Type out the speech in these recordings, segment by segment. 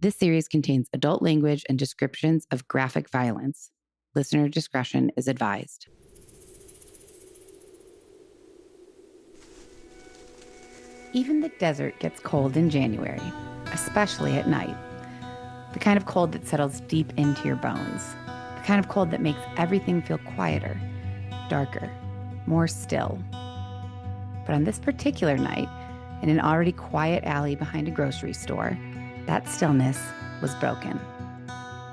This series contains adult language and descriptions of graphic violence. Listener discretion is advised. Even the desert gets cold in January, especially at night. The kind of cold that settles deep into your bones. The kind of cold that makes everything feel quieter, darker, more still. But on this particular night, in an already quiet alley behind a grocery store, that stillness was broken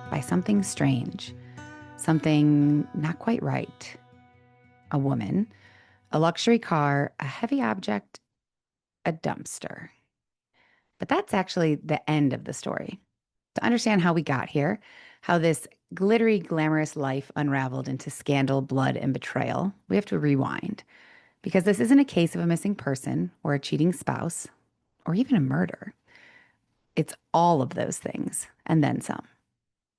by something strange, something not quite right. A woman, a luxury car, a heavy object, a dumpster. But that's actually the end of the story. To understand how we got here, how this glittery, glamorous life unraveled into scandal, blood, and betrayal, we have to rewind. Because this isn't a case of a missing person or a cheating spouse or even a murder. It's all of those things and then some.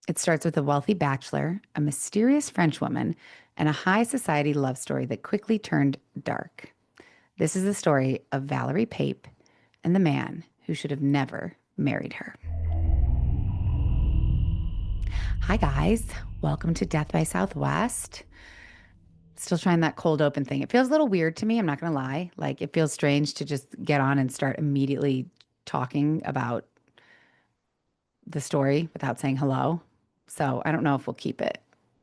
It starts with a wealthy bachelor, a mysterious French woman, and a high society love story that quickly turned dark. This is the story of Valerie Pape and the man who should have never married her. Hi, guys. Welcome to Death by Southwest. Still trying that cold open thing. It feels a little weird to me. I'm not going to lie. Like, it feels strange to just get on and start immediately talking about the story without saying hello. So I don't know if we'll keep it.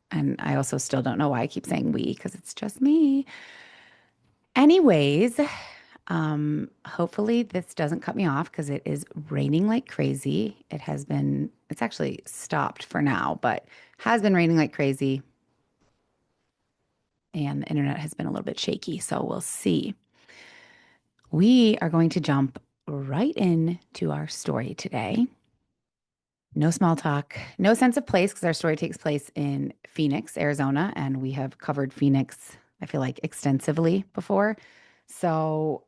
And I also still don't know why I keep saying we, because it's just me. Anyways, hopefully this doesn't cut me off because it is raining like crazy. It's actually stopped for now, but has been raining like crazy. And the internet has been a little bit shaky, so we'll see. We are going to jump right into our story today. No small talk, no sense of place, because our story takes place in Phoenix, Arizona, and we have covered Phoenix, I feel like, extensively before. So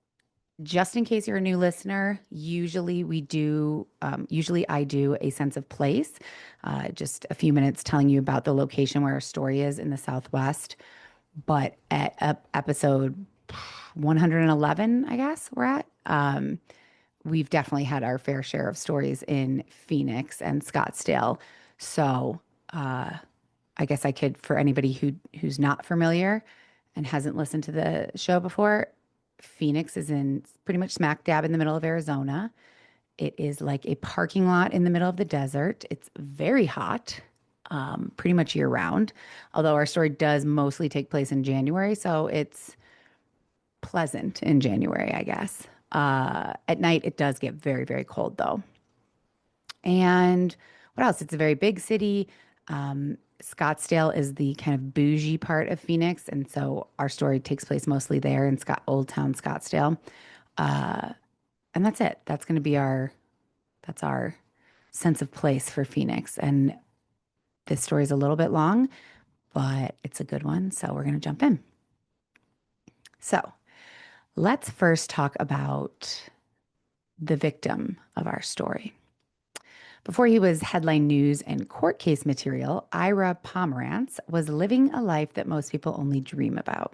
just in case you're a new listener, usually I do a sense of place, just a few minutes telling you about the location where our story is in the Southwest. But at episode 111, I guess we're at, we've definitely had our fair share of stories in Phoenix and Scottsdale. So I guess I could, for anybody who's not familiar and hasn't listened to the show before, Phoenix is in pretty much smack dab in the middle of Arizona. It is like a parking lot in the middle of the desert. It's very hot, pretty much year round, although our story does mostly take place in January. So it's pleasant in January, I guess. At night, it does get very, very cold, though. And what else? It's a very big city. Scottsdale is the kind of bougie part of Phoenix, and so our story takes place mostly there in Old Town Scottsdale. And that's it. That's our sense of place for Phoenix. And this story is a little bit long, but it's a good one, so we're going to jump in. So let's first talk about the victim of our story. Before he was headline news and court case material, Ira Pomerantz was living a life that most people only dream about,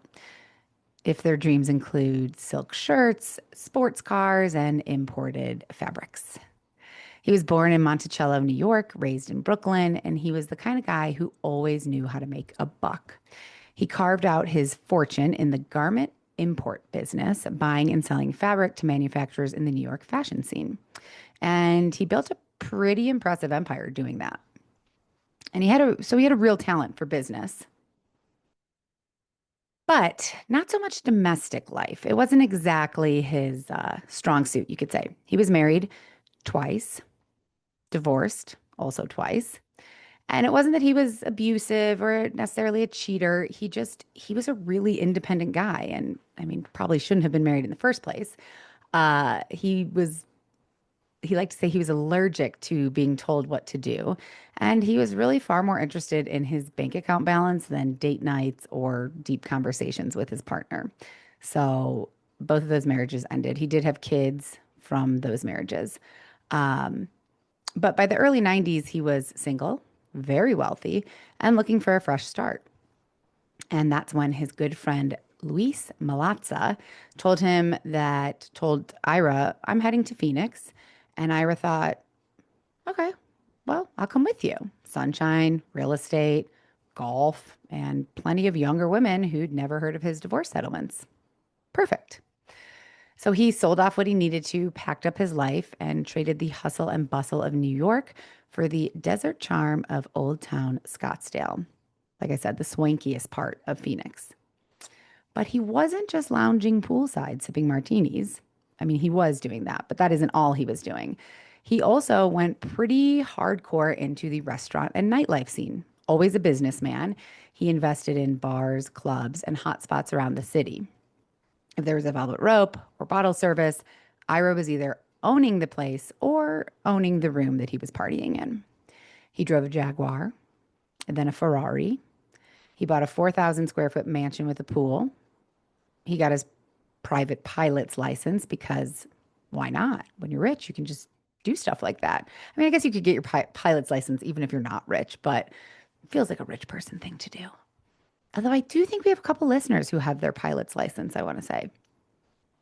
if their dreams include silk shirts, sports cars, and imported fabrics. He was born in Monticello, New York, raised in Brooklyn, and he was the kind of guy who always knew how to make a buck. He carved out his fortune in the garment import business, buying and selling fabric to manufacturers in the New York fashion scene. And he built a pretty impressive empire doing that. And he had a real talent for business. But not so much domestic life. It wasn't exactly his strong suit, you could say. He was married twice, divorced also twice. And it wasn't that he was abusive or necessarily a cheater. He was a really independent guy. And I mean, probably shouldn't have been married in the first place. He liked to say he was allergic to being told what to do. And he was really far more interested in his bank account balance than date nights or deep conversations with his partner. So both of those marriages ended. He did have kids from those marriages. But by the early 90s, he was single, very wealthy, and looking for a fresh start. And that's when his good friend Luis Malazza told Ira, I'm heading to Phoenix. And Ira thought, okay, I'll come with you. Sunshine, real estate, golf, and plenty of younger women who'd never heard of his divorce settlements. Perfect. So he sold off what he needed to, packed up his life, and traded the hustle and bustle of New York for the desert charm of Old Town Scottsdale. Like I said, the swankiest part of Phoenix. But he wasn't just lounging poolside sipping martinis. I mean, he was doing that, but that isn't all he was doing. He also went pretty hardcore into the restaurant and nightlife scene. Always a businessman, he invested in bars, clubs, and hotspots around the city. If there was a velvet rope or bottle service, Ira was either owning the place or owning the room that he was partying in. He drove a Jaguar and then a Ferrari. He bought a 4,000 square foot mansion with a pool. He got his private pilot's license because why not? When you're rich, you can just do stuff like that. I mean, I guess you could get your pilot's license even if you're not rich, but it feels like a rich person thing to do. Although I do think we have a couple listeners who have their pilot's license, I want to say.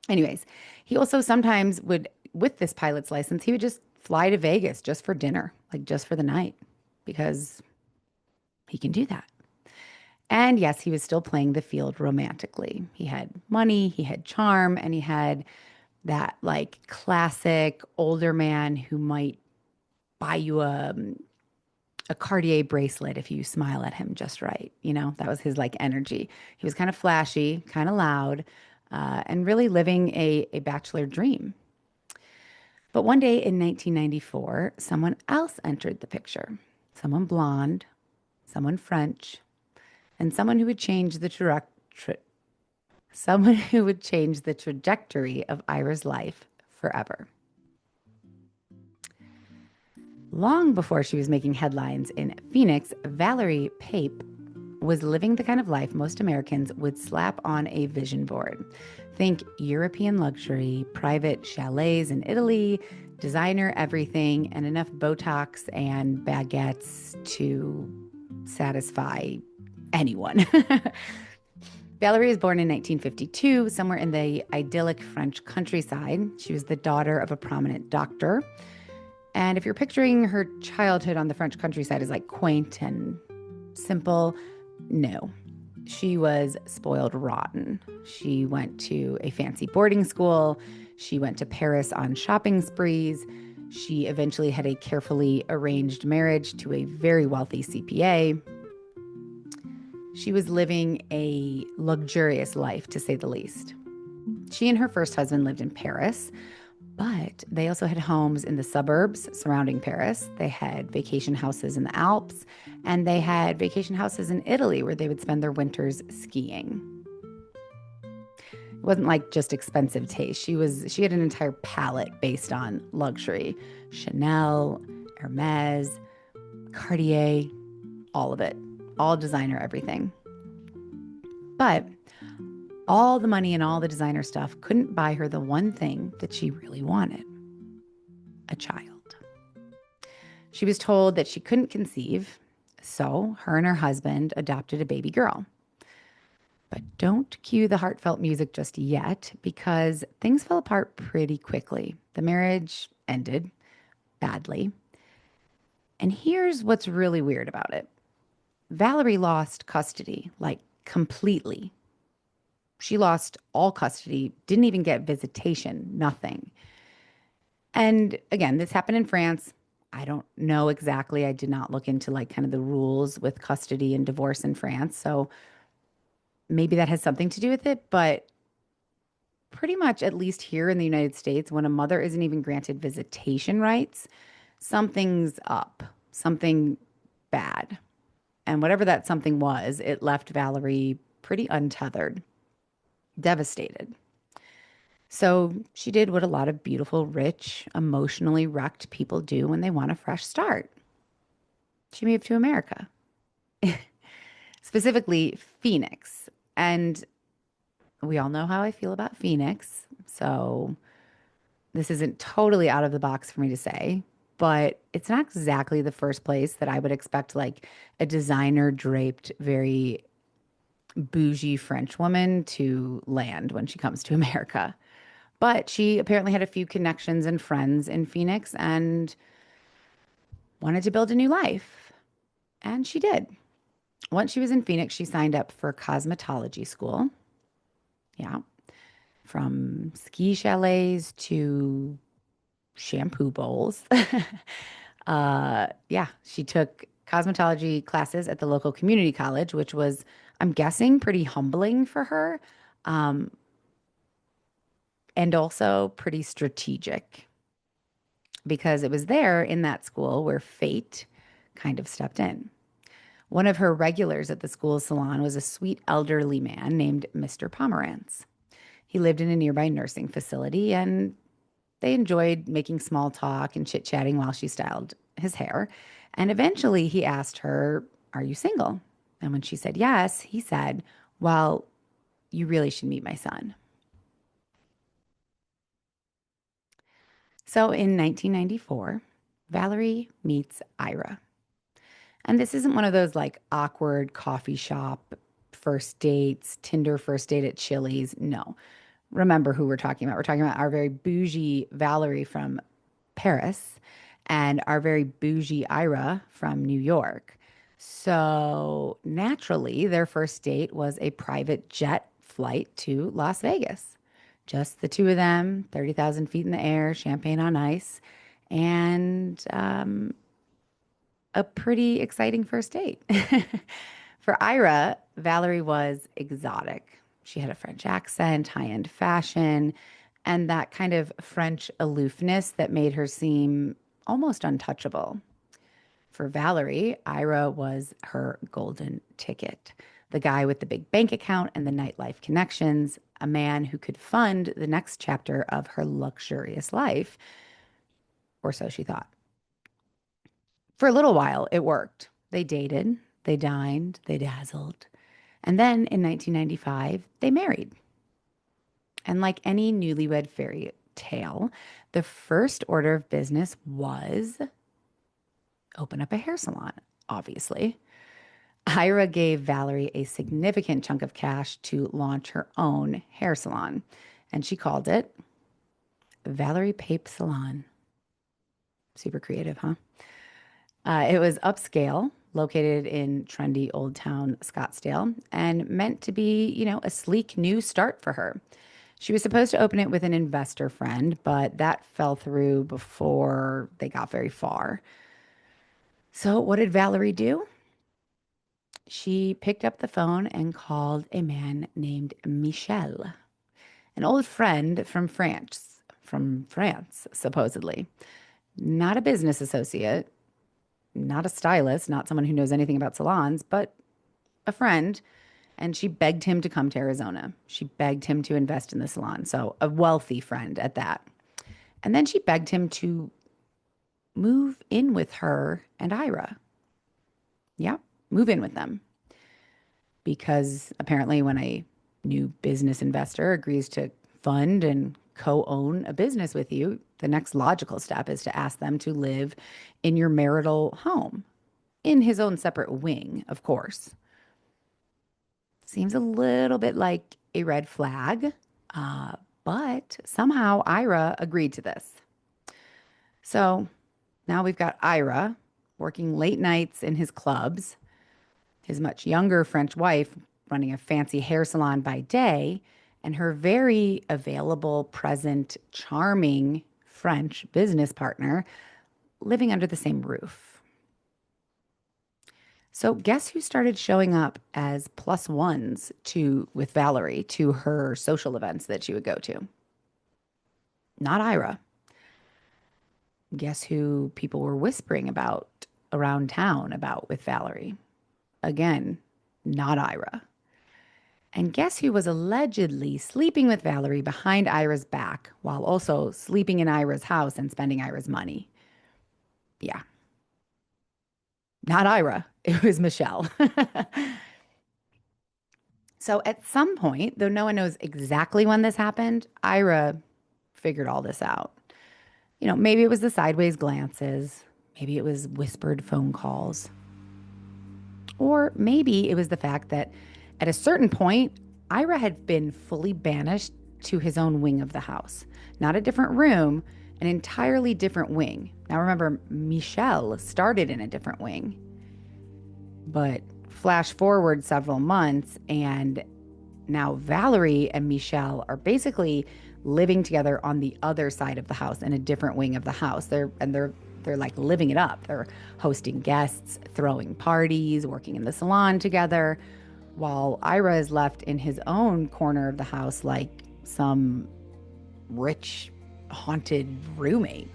Anyways, he also sometimes would, with this pilot's license, he would just fly to Vegas just for dinner, like just for the night, because he can do that. And yes, he was still playing the field romantically. He had money, he had charm, and he had that like classic older man who might buy you a Cartier bracelet if you smile at him just right. You know, that was his like energy. He was kind of flashy, kind of loud, and really living a bachelor dream. But one day in 1994, someone else entered the picture. Someone blonde, someone French, and someone who would change the someone who would change the trajectory of Ira's life forever. Long before she was making headlines in Phoenix, Valerie Pape was living the kind of life most Americans would slap on a vision board. Think European luxury, private chalets in Italy, designer everything, and enough Botox and baguettes to satisfy anyone. Valerie was born in 1952, somewhere in the idyllic French countryside. She was the daughter of a prominent doctor. And if you're picturing her childhood on the French countryside as like quaint and simple, no. She was spoiled rotten. She went to a fancy boarding school. She went to Paris on shopping sprees. She eventually had a carefully arranged marriage to a very wealthy CPA. She was living a luxurious life, to say the least. She and her first husband lived in Paris, but they also had homes in the suburbs surrounding Paris. They had vacation houses in the Alps, and they had vacation houses in Italy where they would spend their winters skiing. It wasn't like just expensive taste. She had an entire palette based on luxury. Chanel, Hermes, Cartier, all of it. All designer everything. But all the money and all the designer stuff couldn't buy her the one thing that she really wanted: a child. She was told that she couldn't conceive, so her and her husband adopted a baby girl. But don't cue the heartfelt music just yet, because things fell apart pretty quickly. The marriage ended badly. And here's what's really weird about it. Valerie lost custody, like completely. She lost all custody, didn't even get visitation, nothing. And again, this happened in France. I don't know exactly. I did not look into like kind of the rules with custody and divorce in France. So maybe that has something to do with it. But pretty much, at least here in the United States, when a mother isn't even granted visitation rights, something's up, something bad. And whatever that something was, it left Valerie pretty untethered, devastated. So she did what a lot of beautiful, rich, emotionally wrecked people do when they want a fresh start. She moved to America, specifically Phoenix. And we all know how I feel about Phoenix. So this isn't totally out of the box for me to say, but it's not exactly the first place that I would expect like a designer draped, very bougie French woman to land when she comes to America. But she apparently had a few connections and friends in Phoenix, and wanted to build a new life. And she did. Once she was in Phoenix, she signed up for cosmetology school. Yeah. From ski chalets to shampoo bowls. Yeah, she took cosmetology classes at the local community college, which was, I'm guessing, pretty humbling for her, um, and also pretty strategic because it was there in that school where fate kind of stepped in. One of her regulars at the school's salon was a sweet elderly man named Mr. Pomerantz. He lived in a nearby nursing facility, and they enjoyed making small talk and chit chatting while she styled his hair. And eventually he asked her, "Are you single?" And when she said yes, he said, "Well, you really should meet my son." So in 1994, Valerie meets Ira. And this isn't one of those like awkward coffee shop first dates, Tinder first date at Chili's. No. Remember who we're talking about. We're talking about our very bougie Valerie from Paris and our very bougie Ira from New York. So naturally, their first date was a private jet flight to Las Vegas. Just the two of them, 30,000 feet in the air, champagne on ice, and a pretty exciting first date. For Ira, Valerie was exotic. She had a French accent, high-end fashion, and that kind of French aloofness that made her seem almost untouchable. For Valerie, Ira was her golden ticket. The guy with the big bank account and the nightlife connections, a man who could fund the next chapter of her luxurious life, or so she thought. For a little while, it worked. They dated, they dined, they dazzled. And then in 1995, they married. And like any newlywed fairy tale, the first order of business was open up a hair salon, obviously. Ira gave Valerie a significant chunk of cash to launch her own hair salon, and she called it Valerie Pape Salon. Super creative, huh? It was upscale, located in trendy Old Town Scottsdale, and meant to be, a sleek new start for her. She was supposed to open it with an investor friend, but that fell through before they got very far. So, what did Valerie do? She picked up the phone and called a man named Michel, an old friend from France, supposedly. Not a business associate, not a stylist, not someone who knows anything about salons, but a friend. And she begged him to come to Arizona. She begged him to invest in the salon. So, a wealthy friend at that. And then she begged him to move in with her and Ira. Yeah, move in with them. Because apparently, when a new business investor agrees to fund and co own a business with you, the next logical step is to ask them to live in your marital home, in his own separate wing, of course. Seems a little bit like a red flag, uh, but somehow Ira agreed to this. So now we've got Ira working late nights in his clubs, his much younger French wife running a fancy hair salon by day, and her very available, present, charming French business partner living under the same roof. So guess who started showing up as plus ones to with Valerie to her social events that she would go to? Not Ira. Guess who people were whispering about around town about with Valerie? Again, not Ira. And guess who was allegedly sleeping with Valerie behind Ira's back while also sleeping in Ira's house and spending Ira's money? Yeah, not Ira. It was Michelle. So at some point, though no one knows exactly when this happened, Ira figured all this out. Maybe it was the sideways glances, maybe it was whispered phone calls, or maybe it was the fact that at a certain point, Ira had been fully banished to his own wing of the house, not a different room, an entirely different wing. Now remember, Michelle started in a different wing, but flash forward several months, and now Valerie and Michelle are basically living together on the other side of the house in a different wing of the house. They're like living it up. They're hosting guests, throwing parties, working in the salon together, while Ira is left in his own corner of the house like some rich, haunted roommate.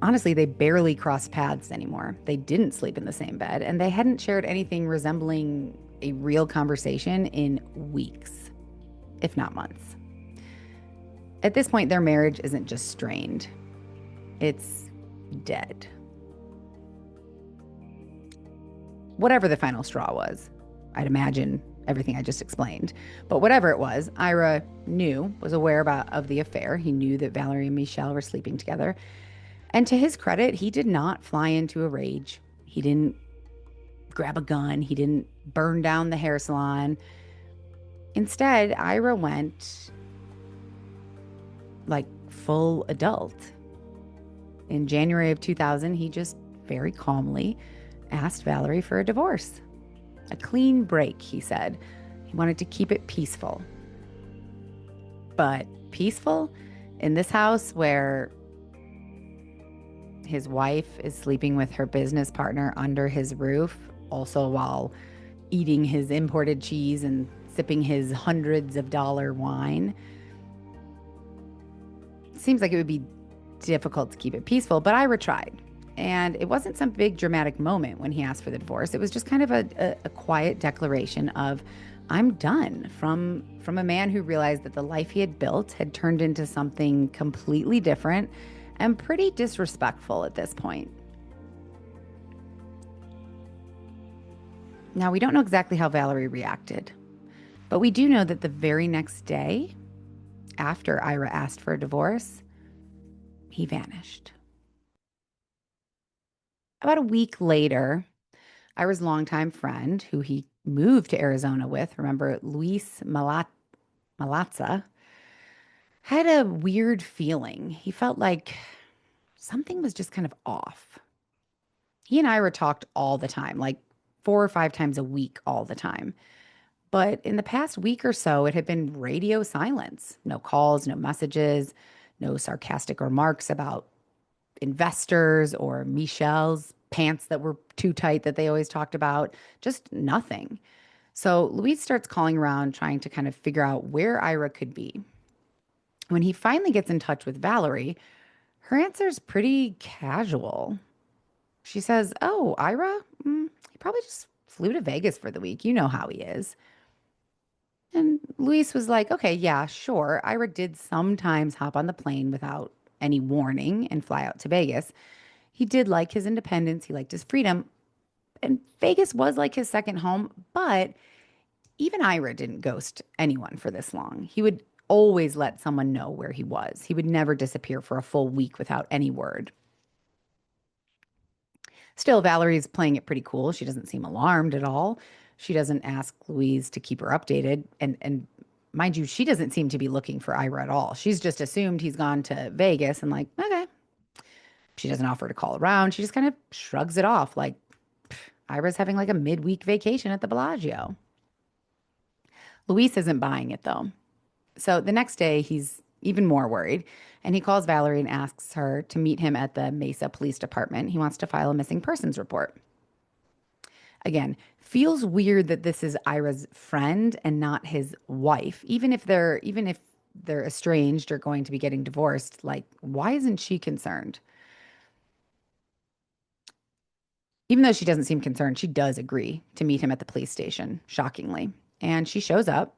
Honestly, they barely crossed paths anymore. They didn't sleep in the same bed, and they hadn't shared anything resembling a real conversation in weeks, if not months. At this point, their marriage isn't just strained, it's dead. Whatever the final straw was, I'd imagine everything I just explained. But whatever it was, Ira was aware of the affair. He knew that Valerie and Michelle were sleeping together. And to his credit, he did not fly into a rage. He didn't grab a gun. He didn't burn down the hair salon. Instead, Ira went like full adult. In January of 2000, he just very calmly asked Valerie for a divorce. A clean break, he said. He wanted to keep it peaceful. But peaceful in this house where his wife is sleeping with her business partner under his roof, also while eating his imported cheese and sipping his hundreds of dollar wine. Seems like it would be difficult to keep it peaceful, but Ira tried. And it wasn't some big dramatic moment when he asked for the divorce. It was just kind of a quiet declaration of, I'm done, from a man who realized that the life he had built had turned into something completely different and pretty disrespectful at this point. Now, we don't know exactly how Valerie reacted, but we do know that the very next day, after Ira asked for a divorce, he vanished. About a week later, Ira's longtime friend, who he moved to Arizona with, remember, Luis Malatza, had a weird feeling. He felt like something was just kind of off. He and Ira talked all the time, like 4 or 5 times a week, all the time. But in the past week or so, it had been radio silence. No calls, no messages, no sarcastic remarks about investors or Michelle's pants that were too tight that they always talked about. Just nothing. So Luis starts calling around trying to kind of figure out where Ira could be. When he finally gets in touch with Valerie, her answer is pretty casual. She says, "Oh, Ira? He probably just flew to Vegas for the week. You know how he is." And Luis was like, "Okay, yeah, sure. Ira did sometimes hop on the plane without any warning and fly out to Vegas. He did like his independence. He liked his freedom. And Vegas was like his second home. But even Ira didn't ghost anyone for this long. He would always let someone know where he was. He would never disappear for a full week without any word." Still, Valerie's playing it pretty cool. She doesn't seem alarmed at all. She doesn't ask Louise to keep her updated. And mind you, she doesn't seem to be looking for Ira at all. She's just assumed he's gone to Vegas and like, okay. She doesn't offer to call around. She just kind of shrugs it off like Ira's having like a midweek vacation at the Bellagio. Luis isn't buying it though. So the next day, he's even more worried, and he calls Valerie and asks her to meet him at the Mesa Police Department. He wants to file a missing persons report. Again, feels weird that this is Ira's friend and not his wife. Even if they're estranged or going to be getting divorced, like why isn't she concerned? Even though she doesn't seem concerned, she does agree to meet him at the police station, shockingly. And she shows up.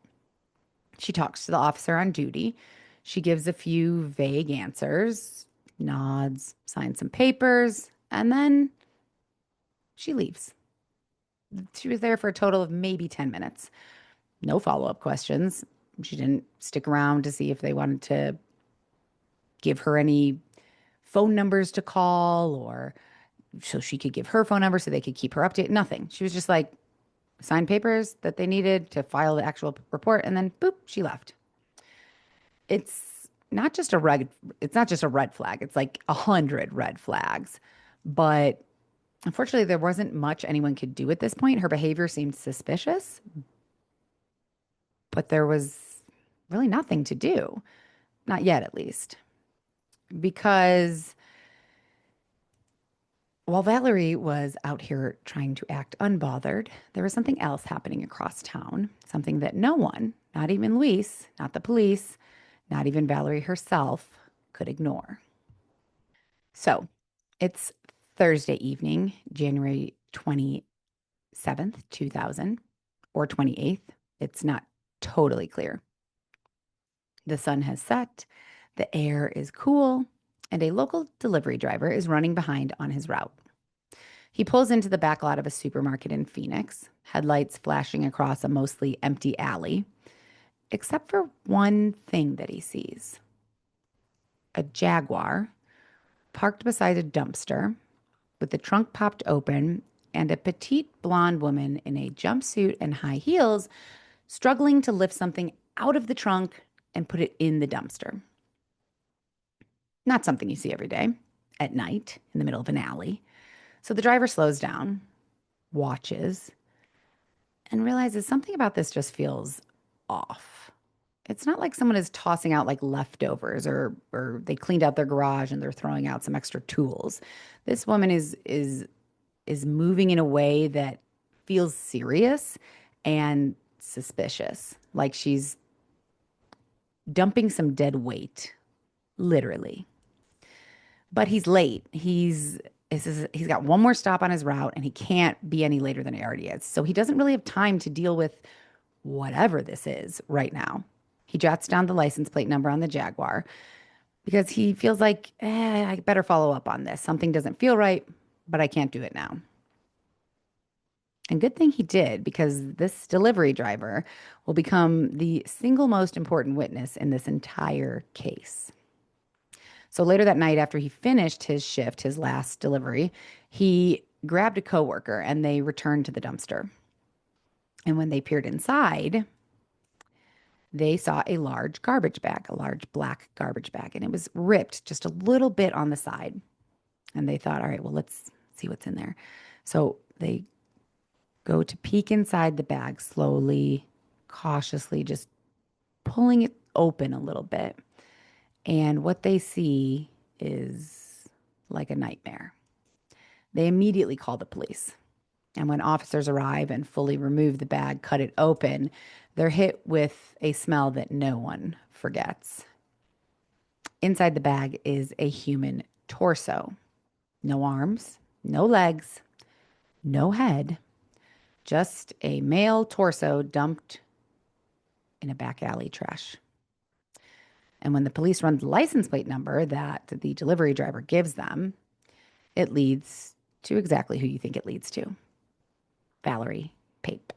She talks to the officer on duty. She gives a few vague answers, nods, signs some papers, and then she leaves. She was there for a total of maybe 10 minutes. No follow-up questions. She didn't stick around to see if they wanted to give her any phone numbers to call or so she could give her phone number so they could keep her updated. Nothing. She was just like, signed papers that they needed to file the actual report, and then boop, she left. It's not just a red, it's not just a red flag. It's like 100 red flags. But unfortunately, there wasn't much anyone could do at this point. Her behavior seemed suspicious, but there was really nothing to do. Not yet, at least. Because while Valerie was out here trying to act unbothered, there was something else happening across town, something that no one, not even Luis, not the police, not even Valerie herself, could ignore. So it's Thursday evening, January 27th, 2000, or 28th. It's not totally clear. The sun has set, the air is cool, and a local delivery driver is running behind on his route. He pulls into the back lot of a supermarket in Phoenix, headlights flashing across a mostly empty alley, except for one thing that he sees: a Jaguar parked beside a dumpster with the trunk popped open and a petite blonde woman in a jumpsuit and high heels struggling to lift something out of the trunk and put it in the dumpster. Not something you see every day at night in the middle of an alley. So the driver slows down, watches, and realizes something about this just feels off. It's not like someone is tossing out like leftovers or they cleaned out their garage and they're throwing out some extra tools. This woman is moving in a way that feels serious and suspicious, like she's dumping some dead weight, literally. But he's late. He's got one more stop on his route and he can't be any later than he already is. So he doesn't really have time to deal with whatever this is right now. He jots down the license plate number on the Jaguar because he feels like, I better follow up on this. Something doesn't feel right, but I can't do it now. And good thing he did, because this delivery driver will become the single most important witness in this entire case. So later that night, after he finished his shift, his last delivery, he grabbed a coworker and they returned to the dumpster. And when they peered inside, they saw a large garbage bag, a large black garbage bag, and it was ripped just a little bit on the side. And they thought, all right, well, let's see what's in there. So they go to peek inside the bag slowly, cautiously, just pulling it open a little bit. And what they see is like a nightmare. They immediately call the police. And when officers arrive and fully remove the bag, cut it open, they're hit with a smell that no one forgets. Inside the bag is a human torso. No arms, no legs, no head, just a male torso dumped in a back alley trash. And when the police run the license plate number that the delivery driver gives them, it leads to exactly who you think it leads to: Valerie Pape.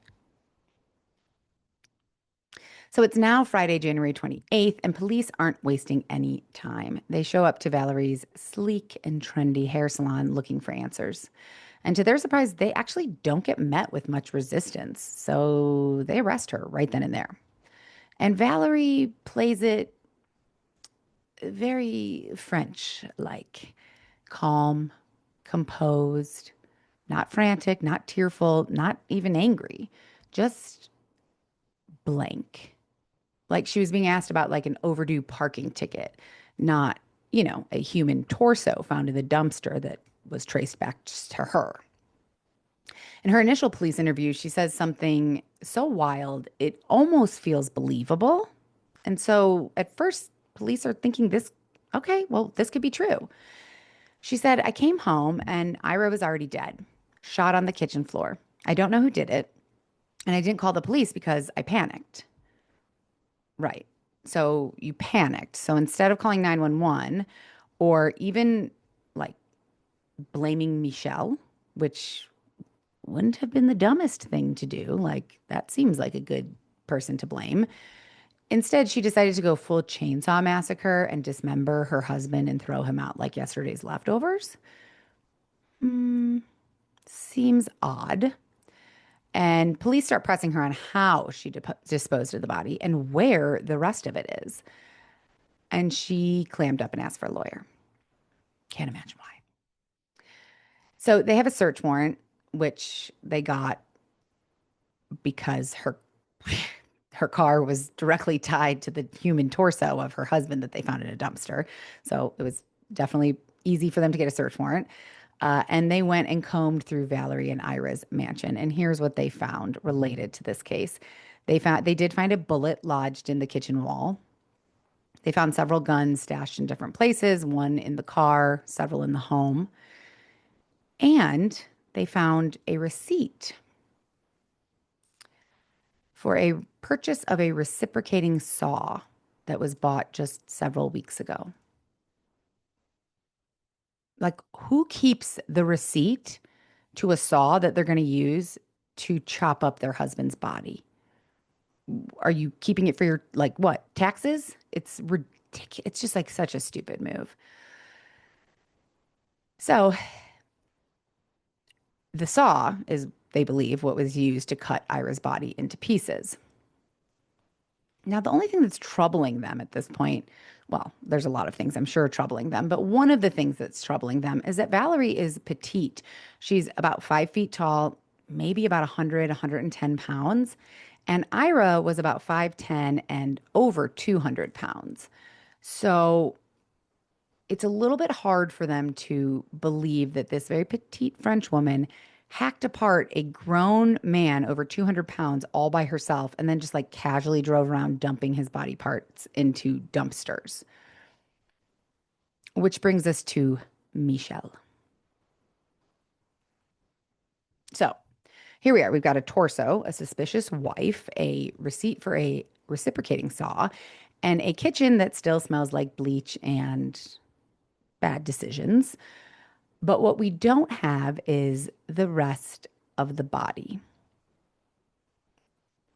So it's now Friday, January 28th, and police aren't wasting any time. They show up to Valerie's sleek and trendy hair salon looking for answers. And to their surprise, they actually don't get met with much resistance. So they arrest her right then and there. And Valerie plays it very French like: calm, composed, not frantic, not tearful, not even angry, just blank. Like she was being asked about like an overdue parking ticket, not, a human torso found in the dumpster that was traced back to her. In her initial police interview, she says something so wild, it almost feels believable. And so at first, police are thinking this, okay, well, this could be true. She said, I came home and Ira was already dead, shot on the kitchen floor. I don't know who did it. And I didn't call the police because I panicked. Right. So you panicked. So instead of calling 911 or even like blaming Michelle, which wouldn't have been the dumbest thing to do, like that seems like a good person to blame. Instead, she decided to go full chainsaw massacre and dismember her husband and throw him out like yesterday's leftovers. Seems odd. And police start pressing her on how she disposed of the body and where the rest of it is. And she clammed up and asked for a lawyer. Can't imagine why. So they have a search warrant, which they got because her car was directly tied to the human torso of her husband that they found in a dumpster. So it was definitely easy for them to get a search warrant. And they went and combed through Valerie and Ira's mansion. And here's what they found related to this case. They did find a bullet lodged in the kitchen wall. They found several guns stashed in different places, one in the car, several in the home. And they found a receipt for a purchase of a reciprocating saw that was bought just several weeks ago. Like, who keeps the receipt to a saw that they're going to use to chop up their husband's body? Are you keeping it for your, like, what, taxes? It's ridiculous. It's just like such a stupid move. So the saw is, they believe, what was used to cut Ira's body into pieces. Now, the only thing that's troubling them at this point, well, there's a lot of things I'm sure troubling them, but one of the things that's troubling them is that Valerie is petite. She's about 5 feet tall, maybe about 100, 110 pounds. And Ira was about 5'10 and over 200 pounds. So it's a little bit hard for them to believe that this very petite French woman hacked apart a grown man over 200 pounds all by herself and then just like casually drove around dumping his body parts into dumpsters. Which brings us to Michel. So here we are. We've got a torso, a suspicious wife, a receipt for a reciprocating saw, and a kitchen that still smells like bleach and bad decisions. But what we don't have is the rest of the body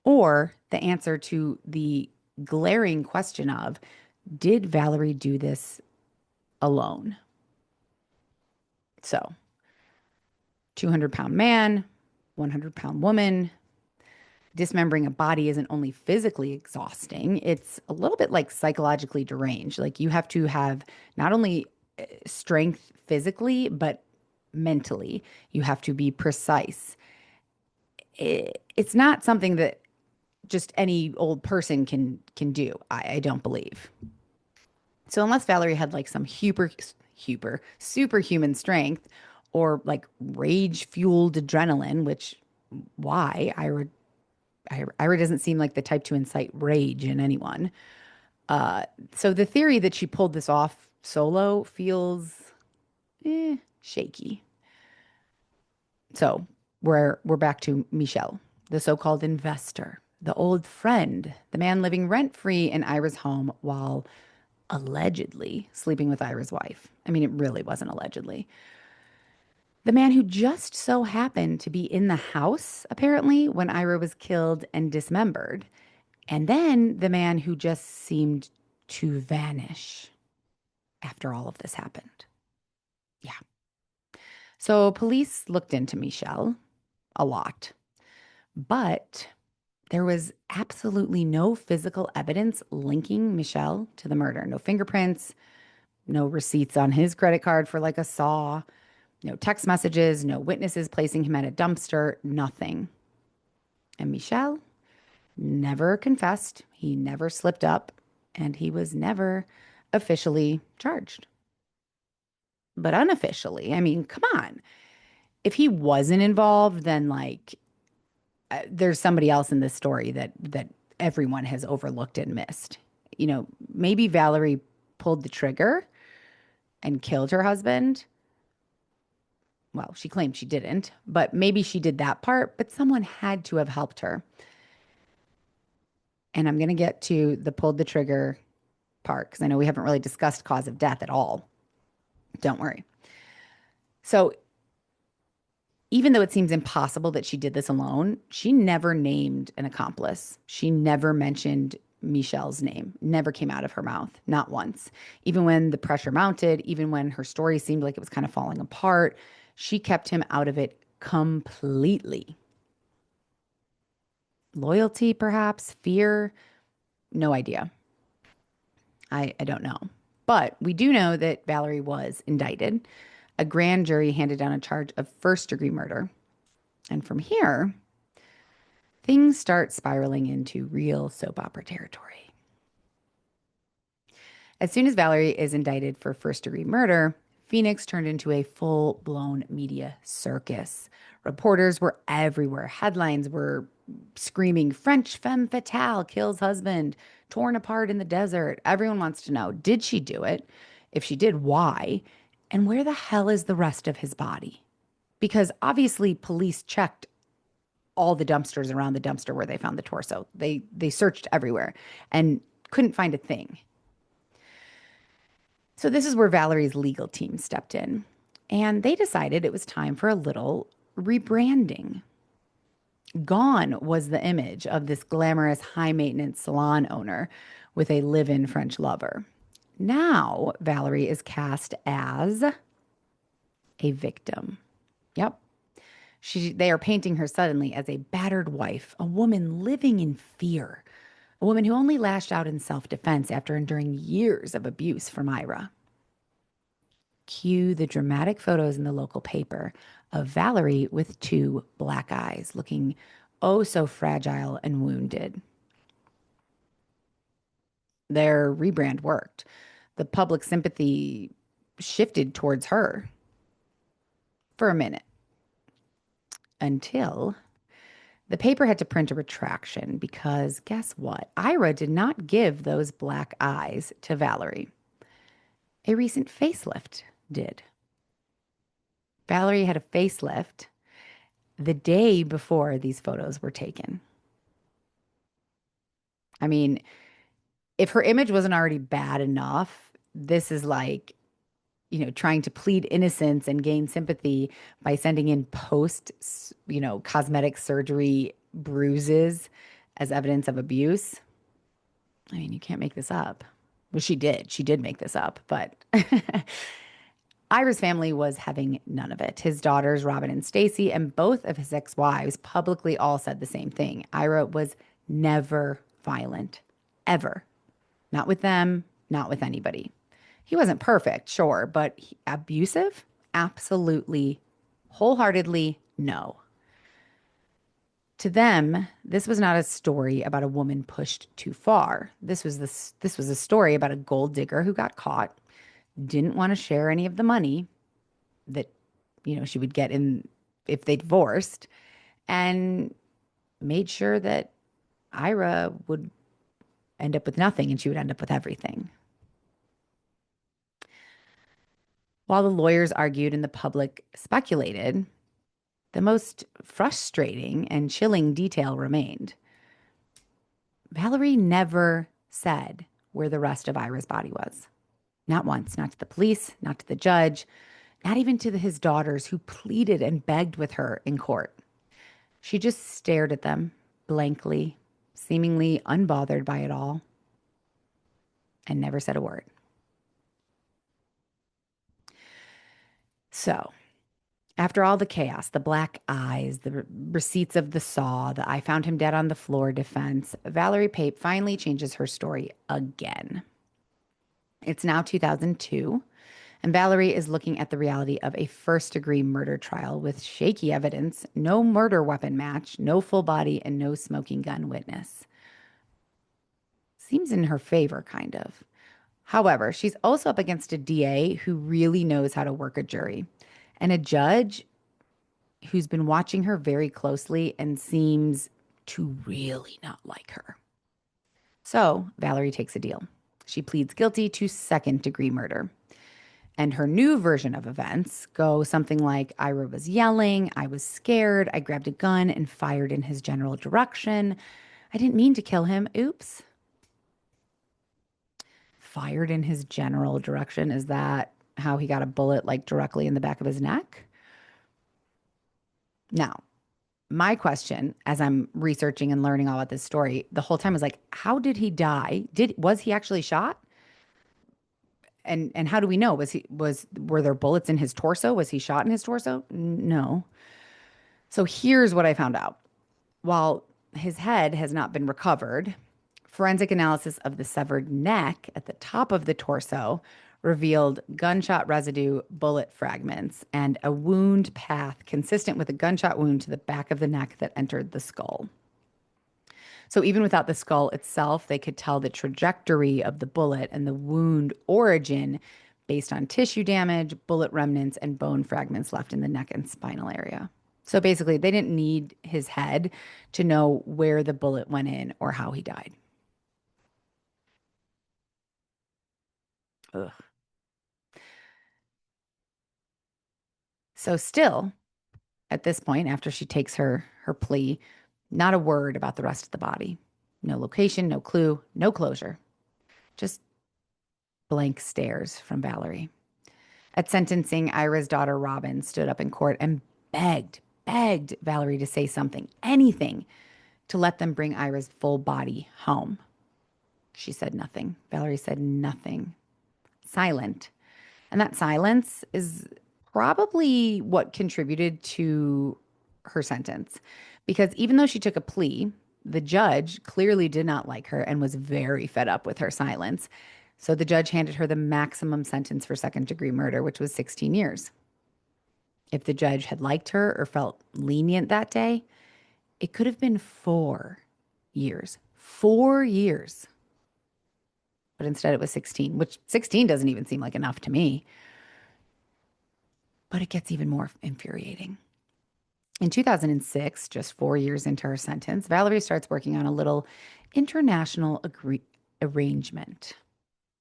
or the answer to the glaring question of, did Valerie do this alone? So 200-pound man, 100-pound woman. Dismembering a body isn't only physically exhausting, it's a little bit like psychologically deranged. Like you have to have not only strength physically, but mentally. You have to be precise. It's not something that just any old person can do, I don't believe. So unless Valerie had like some superhuman strength or like rage fueled adrenaline, which why Ira doesn't seem like the type to incite rage in anyone. So the theory that she pulled this off solo feels shaky. So we're back to Michel, the so-called investor, the old friend, the man living rent-free in Ira's home while allegedly sleeping with Ira's wife. I mean, it really wasn't allegedly. The man who just so happened to be in the house, apparently, when Ira was killed and dismembered. And then the man who just seemed to vanish after all of this happened. Yeah. So police looked into Michel a lot, but there was absolutely no physical evidence linking Michel to the murder. No fingerprints, no receipts on his credit card for like a saw, no text messages, no witnesses placing him at a dumpster, nothing. And Michel never confessed. He never slipped up, and he was never officially charged. But unofficially, I mean, come on. If he wasn't involved, then like there's somebody else in this story that everyone has overlooked and missed. You know, maybe Valerie pulled the trigger and killed her husband. Well, she claimed she didn't, but maybe she did that part, but someone had to have helped her. And I'm going to get to the pulled the trigger part because I know we haven't really discussed cause of death at all. Don't worry. So even though it seems impossible that she did this alone, she never named an accomplice. She never mentioned Michel's name, never came out of her mouth, not once. Even when the pressure mounted, even when her story seemed like it was kind of falling apart, she kept him out of it completely. Loyalty, perhaps, fear, no idea. I don't know. But we do know that Valerie was indicted. A grand jury handed down a charge of first-degree murder. And from here, things start spiraling into real soap opera territory. As soon as Valerie is indicted for first-degree murder, Phoenix turned into a full-blown media circus. Reporters were everywhere. Headlines were screaming, French femme fatale kills husband, torn apart in the desert. Everyone wants to know, did she do it? If she did, why? And where the hell is the rest of his body? Because obviously police checked all the dumpsters around the dumpster where they found the torso. They searched everywhere and couldn't find a thing. So this is where Valerie's legal team stepped in, and they decided it was time for a little rebranding. Gone was the image of this glamorous, high-maintenance salon owner with a live-in French lover. Now Valerie is cast as a victim. Yep. They are painting her suddenly as a battered wife, a woman living in fear, a woman who only lashed out in self-defense after enduring years of abuse from Ira. Cue the dramatic photos in the local paper of Valerie with two black eyes, looking oh so fragile and wounded. Their rebrand worked. The public sympathy shifted towards her for a minute until the paper had to print a retraction because guess what? Ira did not give those black eyes to Valerie. A recent facelift did. Valerie had a facelift the day before these photos were taken. I mean, if her image wasn't already bad enough, this is like, trying to plead innocence and gain sympathy by sending in cosmetic surgery bruises as evidence of abuse. I mean, you can't make this up. Well, she did. She did make this up, but Ira's family was having none of it. His daughters, Robin and Stacy, and both of his ex-wives publicly all said the same thing. Ira was never violent, ever. Not with them, not with anybody. He wasn't perfect, sure, but abusive? Absolutely, wholeheartedly, no. To them, this was not a story about a woman pushed too far. This was a story about a gold digger who got caught, didn't want to share any of the money that, she would get in if they divorced, and made sure that Ira would end up with nothing and she would end up with everything. While the lawyers argued and the public speculated, the most frustrating and chilling detail remained. Valerie never said where the rest of Ira's body was. Not once, not to the police, not to the judge, not even to his daughters who pleaded and begged with her in court. She just stared at them blankly, seemingly unbothered by it all, and never said a word. So, after all the chaos, the black eyes, the receipts of the saw, the I found him dead on the floor defense, Valerie Pape finally changes her story again. It's now 2002, and Valerie is looking at the reality of a first-degree murder trial with shaky evidence, no murder weapon match, no full body, and no smoking gun witness. Seems in her favor, kind of. However, she's also up against a DA who really knows how to work a jury, and a judge who's been watching her very closely and seems to really not like her. So Valerie takes a deal. She pleads guilty to second-degree murder. And her new version of events go something like, Ira was yelling, I was scared, I grabbed a gun and fired in his general direction. I didn't mean to kill him. Oops. Fired in his general direction. Is that how he got a bullet like directly in the back of his neck? Now, my question as I'm researching and learning all about this story the whole time was like, how did he die? Was he actually shot? And how do we know? Were there bullets in his torso? Was he shot in his torso? No. So here's what I found out. While his head has not been recovered Forensic analysis of the severed neck at the top of the torso revealed gunshot residue, bullet fragments, and a wound path consistent with a gunshot wound to the back of the neck that entered the skull. So even without the skull itself, they could tell the trajectory of the bullet and the wound origin based on tissue damage, bullet remnants, and bone fragments left in the neck and spinal area. So basically, they didn't need his head to know where the bullet went in or how he died. Ugh. So still, at this point, after she takes her plea, not a word about the rest of the body. No location, no clue, no closure. Just blank stares from Valerie. At sentencing, Ira's daughter Robin stood up in court and begged Valerie to say something, anything, to let them bring Ira's full body home. She said nothing. Valerie said nothing. Silent. And that silence is probably what contributed to her sentence. Because even though she took a plea, the judge clearly did not like her and was very fed up with her silence. So the judge handed her the maximum sentence for second-degree murder, which was 16 years. If the judge had liked her or felt lenient that day, it could have been 4 years. 4 years. But instead it was 16, which 16 doesn't even seem like enough to me. But it gets even more infuriating. In 2006, just 4 years into her sentence, Valerie starts working on a little international arrangement.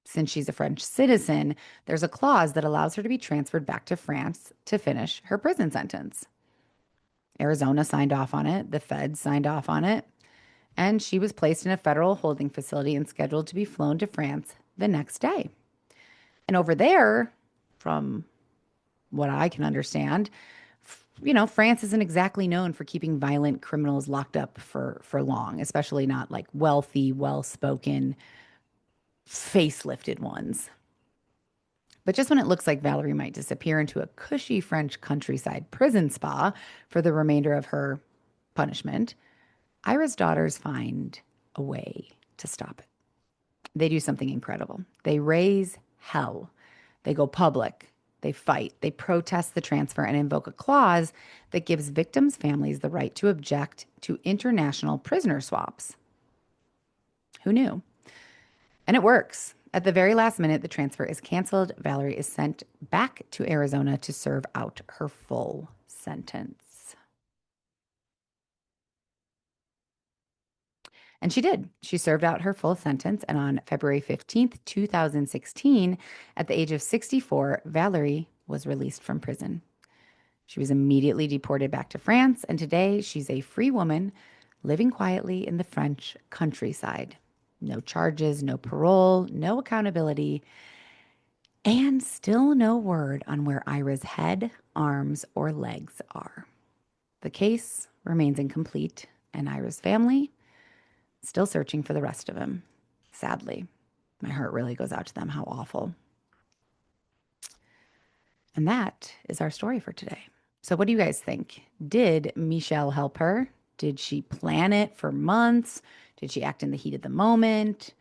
Since she's a French citizen, there's a clause that allows her to be transferred back to France to finish her prison sentence. Arizona signed off on it, the feds signed off on it, and she was placed in a federal holding facility and scheduled to be flown to France the next day. And over there, from what I can understand, France isn't exactly known for keeping violent criminals locked up for long, especially not like wealthy, well-spoken, facelifted ones. But just when it looks like Valerie might disappear into a cushy French countryside prison spa for the remainder of her punishment, Ira's daughters find a way to stop it. They do something incredible. They raise hell. They go public. They fight. They protest the transfer and invoke a clause that gives victims' families the right to object to international prisoner swaps. Who knew? And it works. At the very last minute, the transfer is canceled. Valerie is sent back to Arizona to serve out her full sentence. And she did. She served out her full sentence. And on February 15th, 2016, at the age of 64, Valerie was released from prison. She was immediately deported back to France. And today she's a free woman living quietly in the French countryside. No charges, no parole, no accountability, and still no word on where Ira's head, arms, or legs are. The case remains incomplete, and Ira's family still searching for the rest of him. Sadly, my heart really goes out to them. How awful. And that is our story for today. So what do you guys think? Did Michelle help her? Did she plan it for months? Did she act in the heat of the moment?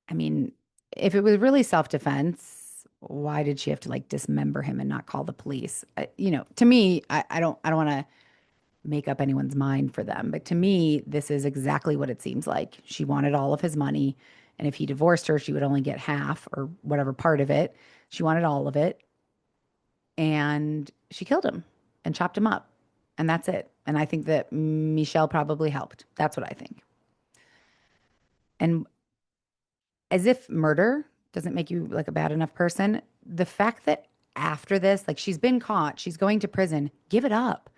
I mean, if it was really self-defense, why did she have to like dismember him and not call the police? To me, I don't want to make up anyone's mind for them, but to me, this is exactly what it seems like. She wanted all of his money, and if he divorced her, she would only get half or whatever part of it. She wanted all of it, and she killed him and chopped him up, and that's it. And I think that Michelle probably helped. That's what I think. And as if murder doesn't make you like a bad enough person, the fact that after this, like she's been caught, she's going to prison, give it up.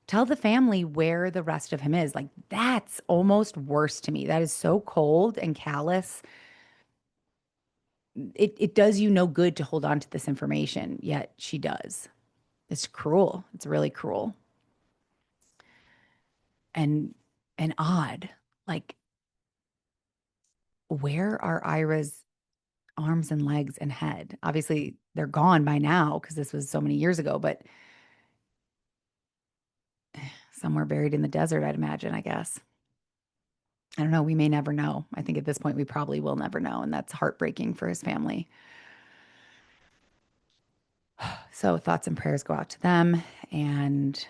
Tell the family where the rest of him is. Like that's almost worse to me. That is so cold and callous. It does you no good to hold on to this information, yet she does. It's cruel. It's really cruel. And odd. Like, where are Ira's arms and legs and head? Obviously, they're gone by now because this was so many years ago, but somewhere buried in the desert, I'd imagine, I guess. I don't know. We may never know. I think at this point, we probably will never know. And that's heartbreaking for his family. So thoughts and prayers go out to them. And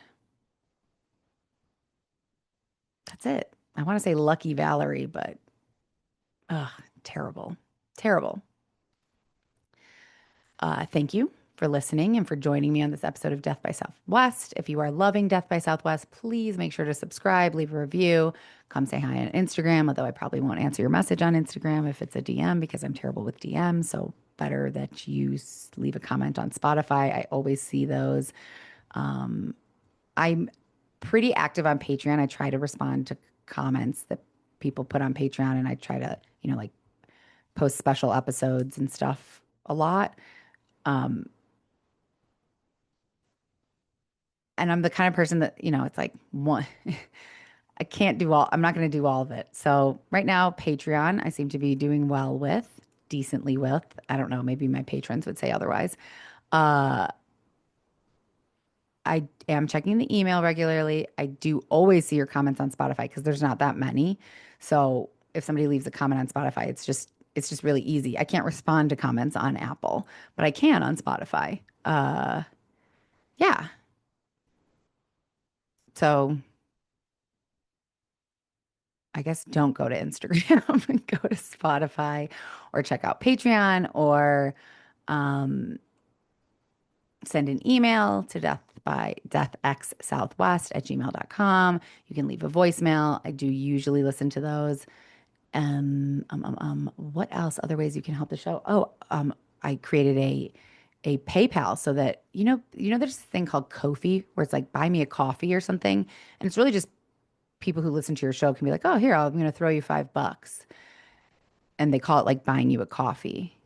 that's it. I want to say lucky Valerie, but terrible. Terrible. Thank you for listening and for joining me on this episode of Death by Southwest. If you are loving Death by Southwest, please make sure to subscribe, leave a review, come say hi on Instagram, although I probably won't answer your message on Instagram if it's a DM because I'm terrible with DMs. So better that you leave a comment on Spotify. I always see those. I'm pretty active on Patreon. I try to respond to comments that people put on Patreon, and I try to, like post special episodes and stuff a lot. And I'm the kind of person that, it's like one, I'm not going to do all of it. So right now, Patreon, I seem to be doing well with, decently with. I don't know, maybe my patrons would say otherwise. I am checking the email regularly. I do always see your comments on Spotify because there's not that many. So if somebody leaves a comment on Spotify, it's just really easy. I can't respond to comments on Apple, but I can on Spotify. Yeah. So I guess don't go to Instagram and go to Spotify or check out Patreon or um, send an email to DeathXSouthwest@gmail.com. You can leave a voicemail. I do usually listen to those. What else? Other ways you can help the show? I created a PayPal so that there's this thing called Ko-fi where it's like buy me a coffee or something, and it's really just people who listen to your show can be like, oh, here, I'm going to throw you $5, and they call it like buying you a coffee,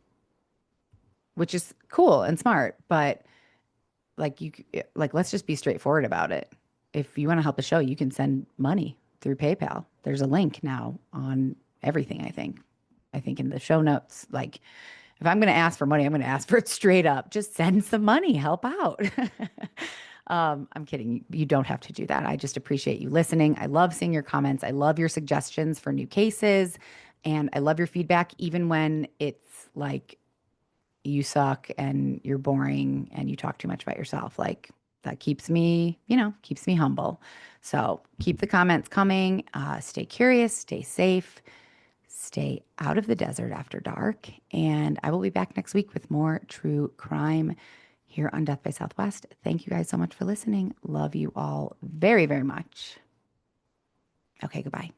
which is cool and smart, but like let's just be straightforward about it. If you want to help the show, you can send money through PayPal. There's a link now on everything, I think in the show notes. Like if I'm going to ask for money, I'm going to ask for it straight up. Just send some money, help out. I'm kidding. You don't have to do that. I just appreciate you listening. I love seeing your comments. I love your suggestions for new cases, and I love your feedback, even when it's like you suck and you're boring and you talk too much about yourself. Like that keeps me humble. So keep the comments coming. Stay curious, stay safe, stay out of the desert after dark. And I will be back next week with more true crime here on Death by Southwest. Thank you guys so much for listening. Love you all very, very much. Okay, goodbye.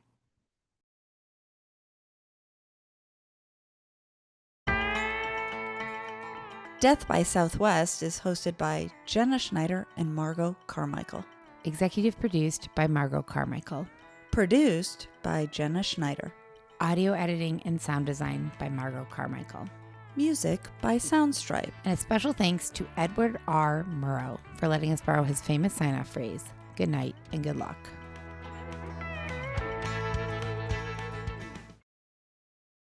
Death by Southwest is hosted by Jenna Schneider and Margot Carmichael. Executive produced by Margot Carmichael. Produced by Jenna Schneider. Audio editing and sound design by Margot Carmichael. Music by Soundstripe. And a special thanks to Edward R. Murrow for letting us borrow his famous sign-off phrase, good night and good luck.